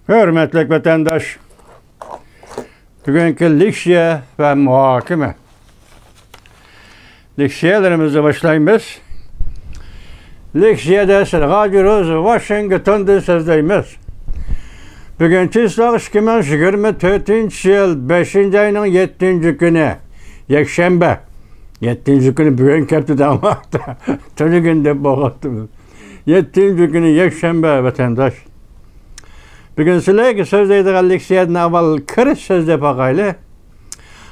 Hürmetli vatandaş, bugünkü leksiya ve muhakeme. Leksiyalarımızı başlayımız. Leksiyada sırğa giriyoruz, Washington'da sözleyimiz. Bugün çislak 2024 yıl 5. ayının 7. günü, Yekşembe. 7. günü bugün kepti damakta. Tönü günde boğattım. 7. günü Yekşembe vatandaş. Bugün sizlerge sözleydiği leksiyadan avval kırış sözde bakaylı.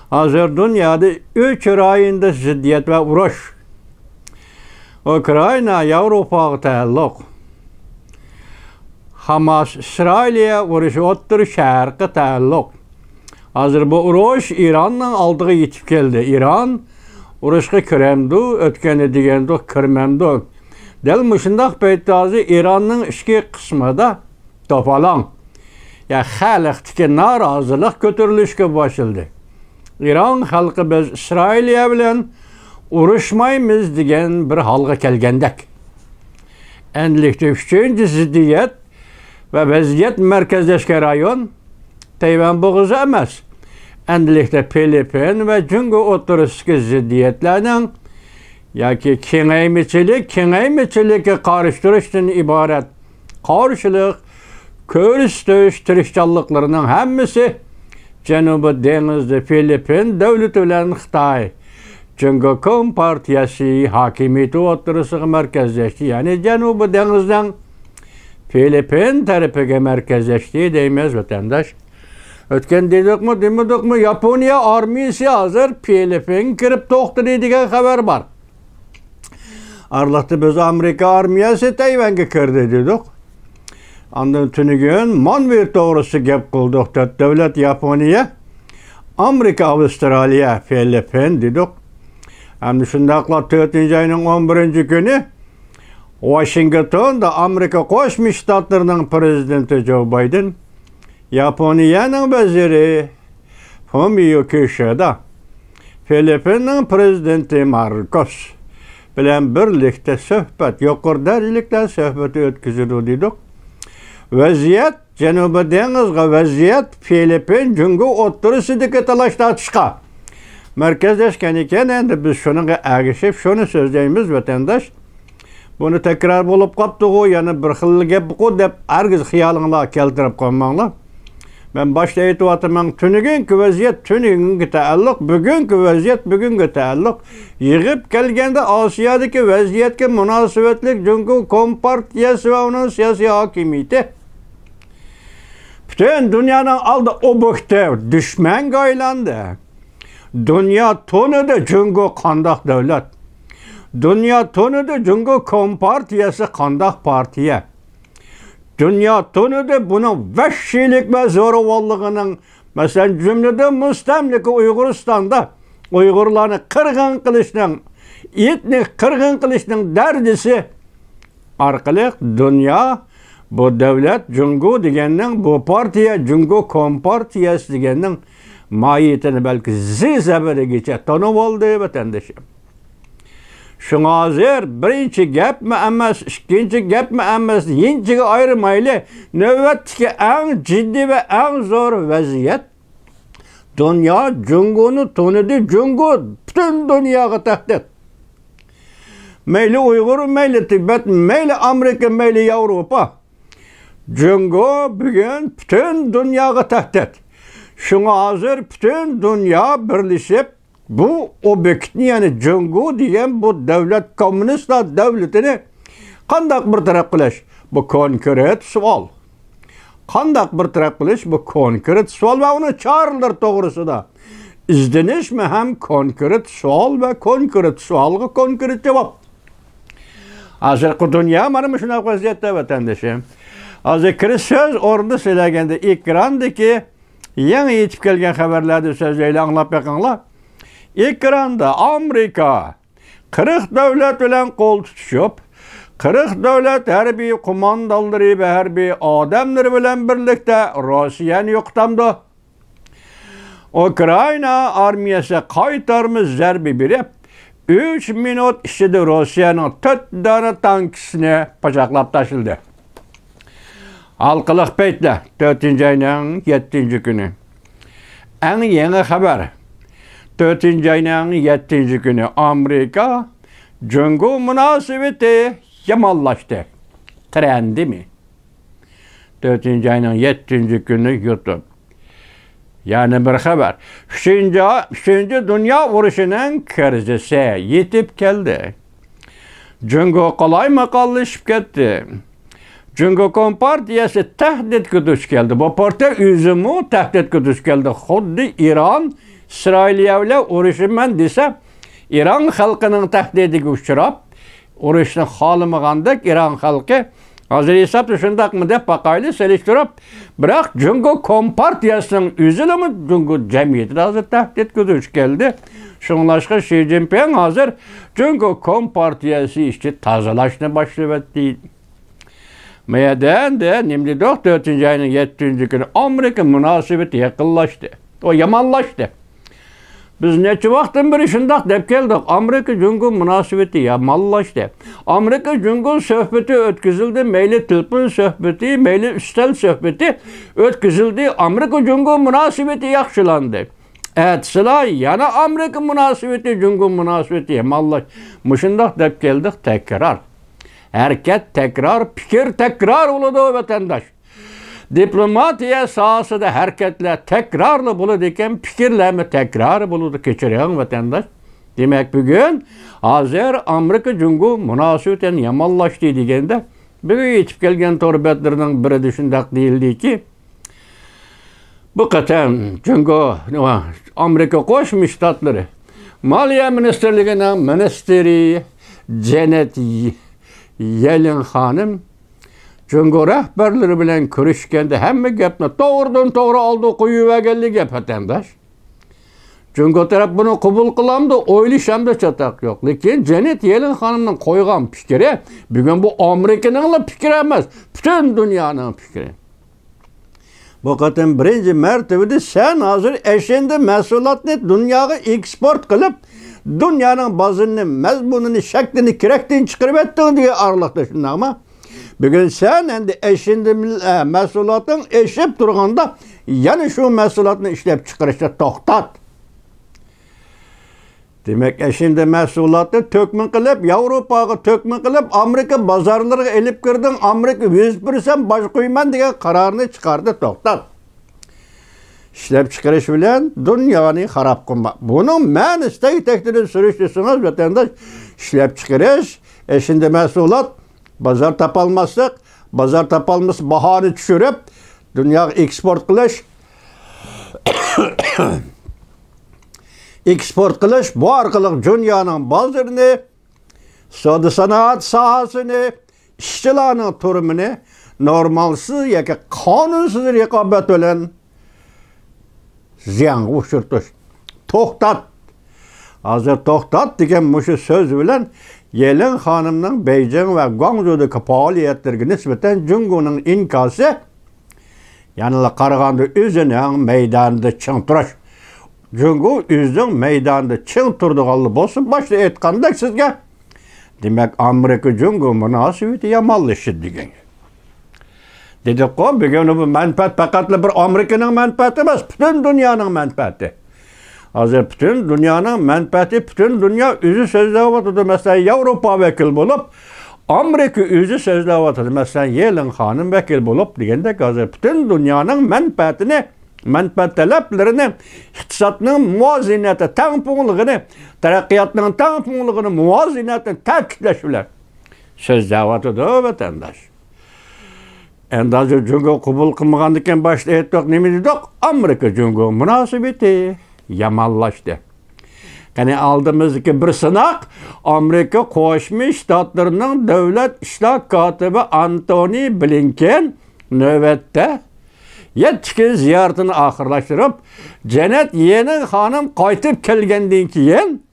Hazır dünyada 3 rayında ziddiyet ve uğraş. Ukrayna, Avrupa'ya taalluk. Hamas, İsrail'e vuruşu ottur şarkı taalluk. Hazır bu uğraş İran'dan aldığı yetip geldi. İran, uğraşkı küremdi, ötkeni digendi, kırmemdi. Delmişindaq beytazı İran'ın işki kısmı da topalan. Ya xalqdaki narazılıq götürülüşke başıldı. İran halkı biz İsrail'e bilen uruşmayımız degen bir halga kelgendek. Enlikte 3. ziddiyet ve vaziyet merkezleşke rayon Tayvan boğuzu emas. Enlikte Filipin ve Cungo oturuski ziddiyetlerinin yaki kengaymiçilik karıştırıştan ibaret karşılık körüstüş tırışçallıklarının hemmisi Cenubu Denizli Filipin devleti bilen Xitay Cungo Kompartiyası hakimiyeti oturusu merkezleşti. Yani Cenubu Deniz'den Filipin tarafıga merkezleşti deymez vatandaş. Ötken dedik mi Japonya armiyası hazır Filipin kirip toxtu deydiğen haber var. Arlıqda biz Amerika armiyası Tayvan'a kirdi dedik. Andan tünügün manver doğrusu gep kıldık. Devlet Japonya, Amerika, Avustralya, Filipin dedik. Hem şundakla 4. ayının 11. günü Washington'da Amerika Koşmuş Ştatlarının prezidenti Joe Biden, Japonya'nın veziri Fumio Kishida, Filipin'in prezidenti Marcos bilen birlikte söhbet, yukarı derecelikten söhbeti ötküzüldü dedik. Vaziyet, Cenubi Deniz'e vaziyet Filipin, Cungo oturusideki talaşta atışka. Merkezleşken iken endi biz şunu ağışıp şunu sözleyimiz vatandaş. Bunu tekrar bulup kaptığı yani bir xilli gep bu dep herkes xiyalına keltirip koymanlar. Ben başta aytıvatımın tünügünkü vaziyet tünügünkü taalluk, bugünkü vaziyet bugünkü taalluk. Yığıp gelgende Asya'daki vaziyetke münasebetlik Cungo Kompartiyası ve onun siyasi hakimiyeti. Bütün dünyanın aldı objektif düşman gaylandı. Dünya tonudu Cungo kandak devlet. Dünya tonudu Cungo Kompartiyası kandak partiye. Dünya tonudu bunun vahşilik ve zorovallığının mesela cümlede müstemliki Uyguristan'da Uygurlarını kırgın kılışının etnik kırgın kılışının derdisi arkalık dünya bu devlet Cungo degenin bu partiye Cungo Kompartiyası degenin mahiyetini belki zizabere geçe tanım oldu vatandaşım. Şuna hazır birinci gap mi emas, ikinci gap mi emas, yinçige ayırmaylı nöbetki en ciddi ve en zor vaziyet. Dünya Cungo'nu tanıdı, Cungo bütün dünyaya tehdit. Meyli Uygur, meyli Tibet, meyli Amerika, meyli Avrupa. Cungo bugün bütün dünyaya tehdit. Şuna hazır bütün dünya birleşip bu obyektini yani Cungo diyen bu devlet komünistler devletini kandak bir taraf kılış? Bu konkret sual. Kandak bir taraf kılış? Bu konkret sual ve onu çağırılır doğrusu da. İzdeniş mi hem konkret sual ve konkret sualga konkret cevap. Hazır ku dünya manım şuna vaziyette vatandaşım. Hazır kiriş söz orada söylegende ekrandaki yeni yetip gelgen haberlerde sözleyle anlap yakınla. Ekranda Amerika 40 devlet bilen kol tutuşup 40 devlet harbiy kumandaları ve harbiy adamları bilen birlikte Rusya'nı yoktamdı. Ukrayna armiyası kaytarmış zerbi birip 3 minut içinde Rusya'nın 4 tane tankisine paçaklap taşıldı. Halkılık beytle 4. ayının 7. günü. En yeni haber. 4. ayının 7. günü Amerika Cungo münasebeti yamallaştı. Trendi mi? 4. ayının 7. günü YouTube. Yani bir haber. 3. Dünya Uğraşı'nın krizisi yetip geldi. Cungo kolay mı kalışıp gitti? Cungo Kompartiyası tehdit duş geldi. Bu parti üzümü tehdit duş geldi. Xuddi İran, İsrailiyevle uğraşım dese, İran halkının tehdidiga uçurab, uğraşını xalımıgandık İran halkı, hazır hesap düşündak mı dep bakaylı seliştirib, bırak Cungo Kompartiyasının üzülü mü Cungo cemiyeti hazır tehdit duş geldi. Şunlaşka Xi Jinping hazır Cungo Kompartiyası işte tazalaşını başlayıp Meyeden de nimli 4. ayının 7. günü Amerika münasebeti yakınlaştı. O yamanlaştı. Biz neçe vaktin beri şundak dep geldik. Amerika Cungo münasebeti yamanlaştı. Amerika Cungo sohbeti ötküzüldü. Meyli telefon sohbeti, meyli üstel sohbeti ötküzüldü. Amerika Cungo münasebeti yakşılandı. Evet sıla yana Amerika münasebeti Cungo münasebeti yamanlaştı. Muşundak dep geldik tekrar. Hareket tekrar, fikir tekrar uludu vatandaş. Diplomatiya sahasında hareketler tekrarlı buludu iken fikirlerimi tekrar buludu geçiriyor vatandaş. Demek bugün hazır Amerika Cungo münasebeten yamanlaştı degende bugün yetip gelgen torbetlerinin biri düşündak değildi ki bu qatam Cungo Amerika Qo'shma Shtatları Maliya Ministerligining ministeri Janet Yellen hanım Cungo rahbarları bilen görüşkende hemme gapni to'g'ridan to'g'ri oldi qo'yiverganlik gap vatandaş. Cungo taraf bunu qabul qilamdi, o'ylashamda çatak yok. Lekin Janet Yellen hanımning qo'ygan fikri bugun bu Amerikaning fikri emas, butun dunyoning fikri. Bu qatam birinchi martabada sen hozir eşinde mahsulotni dunyoga eksport qilib dünyanın bazını, mezmununu, şeklini, kirekten çıkarıp ettin diye arlıkta şimdi ama bugün sen endi eşinde mesulatın eşip durğanda yani şu mesulatını işlep çıkarışta toxtat. Demek eşinde mesulatı tökmün kılıp, Avrupa'ya tökmün kılıp, Amerika bazarlarına elip girdin, Amerika 100% baş koyman diye kararını çıkardı toxtat. İşlep çıkarış bilen dünyanı harap kılma. Bunun manisi tekniğini sürüştürsünüz vatandaş. İşlep çıkarış, eşinde mesulat, bazar tapalmazsak, bazar tapalmış baharı düşürüp, dünya eksport kılış, eksport kılış, bu arkalık dünyanın bazarını, soda sanat sahasını, işçilerin turumunu, normalsız ya ki kanunsuz rekabet olan ziyan uçurtuş. Toxtat. Hazır toxtat degen muşu söz bilen Yellen hanımның Beijing ve Guangzhou'daki faaliyetlerine nispeten Cungo'nun inkası yanıla qaraganda özünün meydanında çıng turish. Cungo özünün meydanında çıng turdiganlı bolsun başta aytganda sizge demek Amerika Cungo münasebeti yamanlaştı degen. Dedik ki bugün bu menfaat fakatla bir Amerika'nın menfaati emas, bütün dünyanın menfaati. Hazır bütün dünyanın menfaati, bütün dünya özü sözlevatıdır. Mesela Avrupa vekil bulup, Amerika özü sözlevatıdır. Mesela Yellen hanım vekil bulup, degende hazır bütün dünyanın menfaatini, menfaat taleplerini, iktisatının muvazineti, tanpunluğunu, terakkiyatının tanpunluğunu, muvazinetini takipleşirler. Sözlevatıdır vatandaş. Endazı Cungo kubul kılmagandıkken başta ettik nemi dedik? Amerika Cungo münasebeti yamanlaştı. Yani aldığımızdaki bir sınak Amerika Qo'shma Shtatlarının Devlet İşler Katibi Antony Blinken növbette 7 ziyaretini ahırlaştırıp Janet Yellen hanım qaytib kelgandan keyin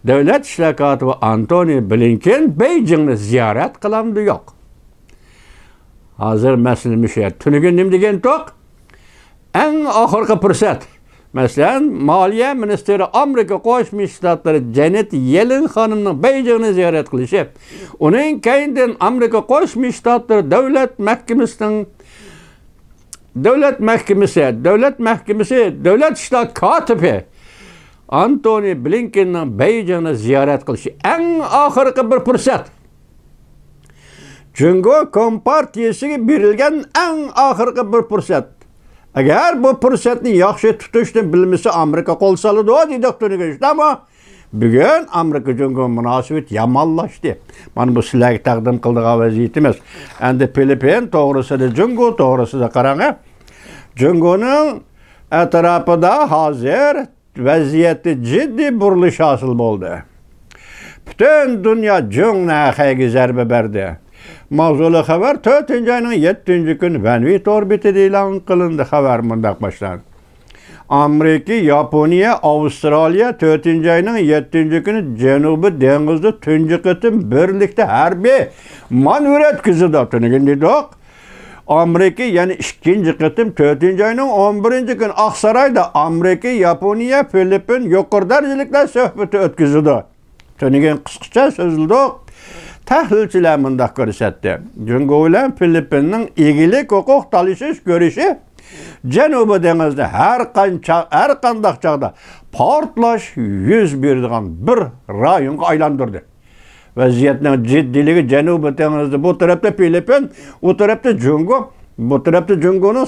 Devlet İşler Katibi Antony Blinken Beijingni ziyaret kılamdı yok. Hazır mesele şey. Tünügün nim degen tok? En ahırkı fırsat. Mesela Maliye Ministeri Amerika Qo'shma Shtatları Janet Yellen hanımның Beijingni ziyaret qilishi. Uning keyinden Amerika Qo'shma Shtatları Davlat Mahkamasining Devlet Mahkemesi, Devlet İşler Katibi Antony Blinken'in Beycan'ı ziyaret kılışı en ahırkı bir fırsat. Cungo Kompartiyasiga berilgan en ahırkı bir fırsat. Eğer bu fırsatni yaxshi tutishni bilmasa Amerika qo'l soladi deydi. Ama bugün Amerika Cungo münasebet yomonlashdi. Mana bu sizlarga taqdim qildigan vaziyatimiz. Endi Filipin to'g'risida Cungo to'g'risida qarang. Cungoning atrofida hozir vaziyati ciddi burilish hosil bo'ldi. Bütün dünya Cungo'ya zarba berdi. Mavzuli xabar 4-ayning 7-kuni Vanvit orbitida e'lon qilindi. Xabar mundaq boshlanadi. Amerika, Yaponiya, Avstraliya 4-ayning 7-kuni Janubiy dengizda tunji qitim birlikda harbiy manevr o'tkazdi. Tunugundiq. Amerika yani 2-qitim 4-ayning 11-kuni Aqsaroyda Amerika, Yaponiya, Filipin yuqori darajaliklar suhbati o'tkazdi. Tunugun qisqacha so'zildi. Tahlilchilar mundaq ko'rsatdi. Cungo bilan Filipinning egilik huquq talashish ko'rishi Janubiy dengizda har qanday chog'da portlash yuz beradigan bir rayonga aylantirdi. Vaziyatning jiddiyligi Janubiy dengizda bu tarafda Filipin, o tarafda Cungo, bu tarafta Cungo'ning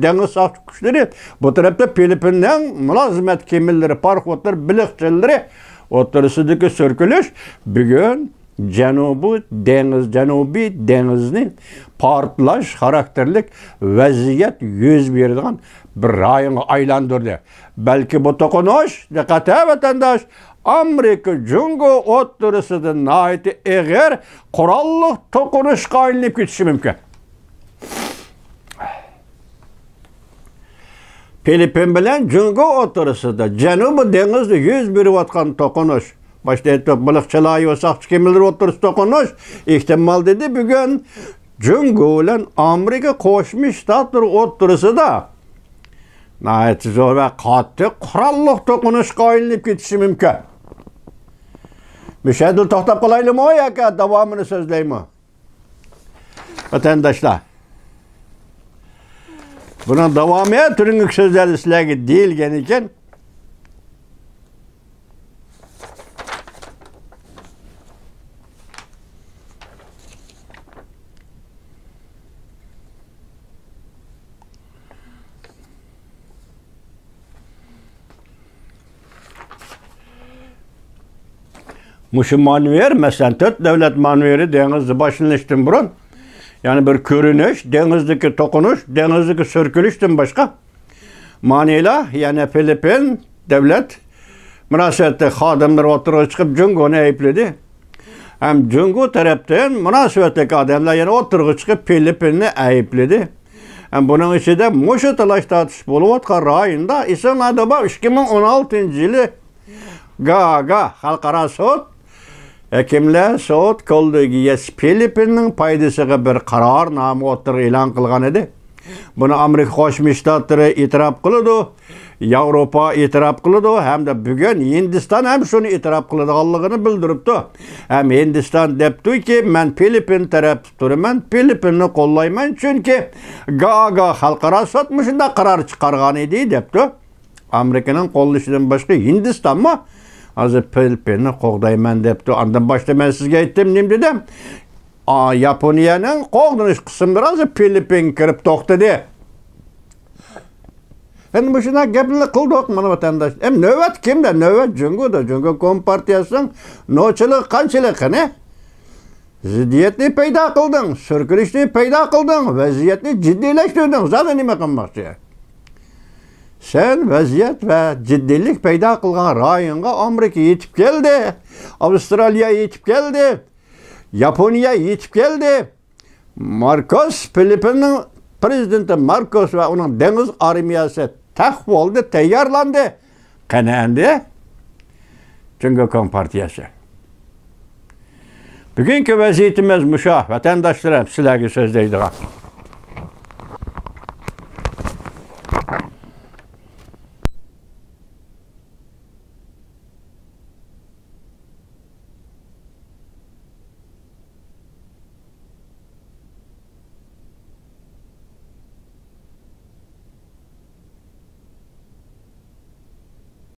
dengiz soqchi kuchlari, bu tarafta Filipinning mulozimat kemilari, parxodlar, biliqchilar o'rtasidagi surkilish bugun Janubiy dengizni portlash xarakterlik vaziyat yuz beradigan bir rayonga aylantirdi. Balki bu to'qinish, diqqat vatandosh, Amerika Cungo o'rtasida nihoyatda og'ir qurolli to'qinishga aylanib ketishi mumkin. Filipin bilan Cungo o'rtasida Janubiy dengizda yuz berayotgan to'qinish, başta aytib balıqchilar va soqchi kemalar o'rtasida to'qinish ehtimol dedi. Bugun Cungo bilan Amerika Qo'shma Shtatlar o'rtasida nihoyatda zo'r va qattiq qurolli to'qinishga aylanib ketishi mumkin. Müşahidil to'xtab qolaylikmi yoki davomini so'zlaymi? Vatandoshlar, bunun davomi turli so'zlar sizlarga deyilgan ekan. Muşu manevr, mesela 4 devlet manevri denizde başlanıştın burun. Yani bir körünüş, denizdeki tokunuş, denizdeki sürkülüştün başka. Manila, yani Filipin devlet münasebette xadimler oturuğa çıkıp Cungo'nu ayıpladı. Hem Cungo taraftan münasebetteki adamlar yani oturuğa çıkıp Filipin'i ayıpladı. Hem bunun içinde muşu talaş tartış buluvatkan rayında İsa'nın da 2016 yılı Gaaga Halkara Sud Hekimler Sud Kollegiya Filipinning foydasiga bir qarornoma o'tirib e'lon qilgan edi. Buni Amerika Qo'shma Shtatlari e'tirof qiladi, Yevropa e'tirof qiladi hamda bugun Hindiston ham shuni e'tirof qiladiganligini bildiribdi. Ham Hindiston debdiki, men Filipin taraf turaman, Filipinni qo'llayman chunki Gaaga Xalqaro sud shunday qaror chiqargan edi debdi. Amerikaning qo'llashidan boshqa Hindistonmi hozir Filipinni qo'g'dayman debdi. Ondan boshqa men sizga aytdim, nima dedim? Yaponiyaning qo'g'dinish qismlari hozir Filipin kirib to'xtadi. Endi bu shunday gaplarni qildik mana vatandosh. Navbat kimda? Navbat Cungo'da. Cungo Kompartiyasining nochilik qanchalik qani? Ziddiyatni paydo qilding, surkilishni paydo qilding, vaziyatni jiddiylashtirding. Zada nima qilmoqchi? Sen vaziyat ve ciddilik paydo qilgan rayonga Amerika yetib keldi, Avstraliya yetib keldi, Yaponiya yetib keldi. Marcos, Filipinning prezidenti Marcos ve onun deniz armiyasi tahvolda tayyorlandi. Qani endi Cungo Kompartiyasi. Bugungi vaziyatimiz musho, vatandoshlar, sizlarga so'zlaydigan.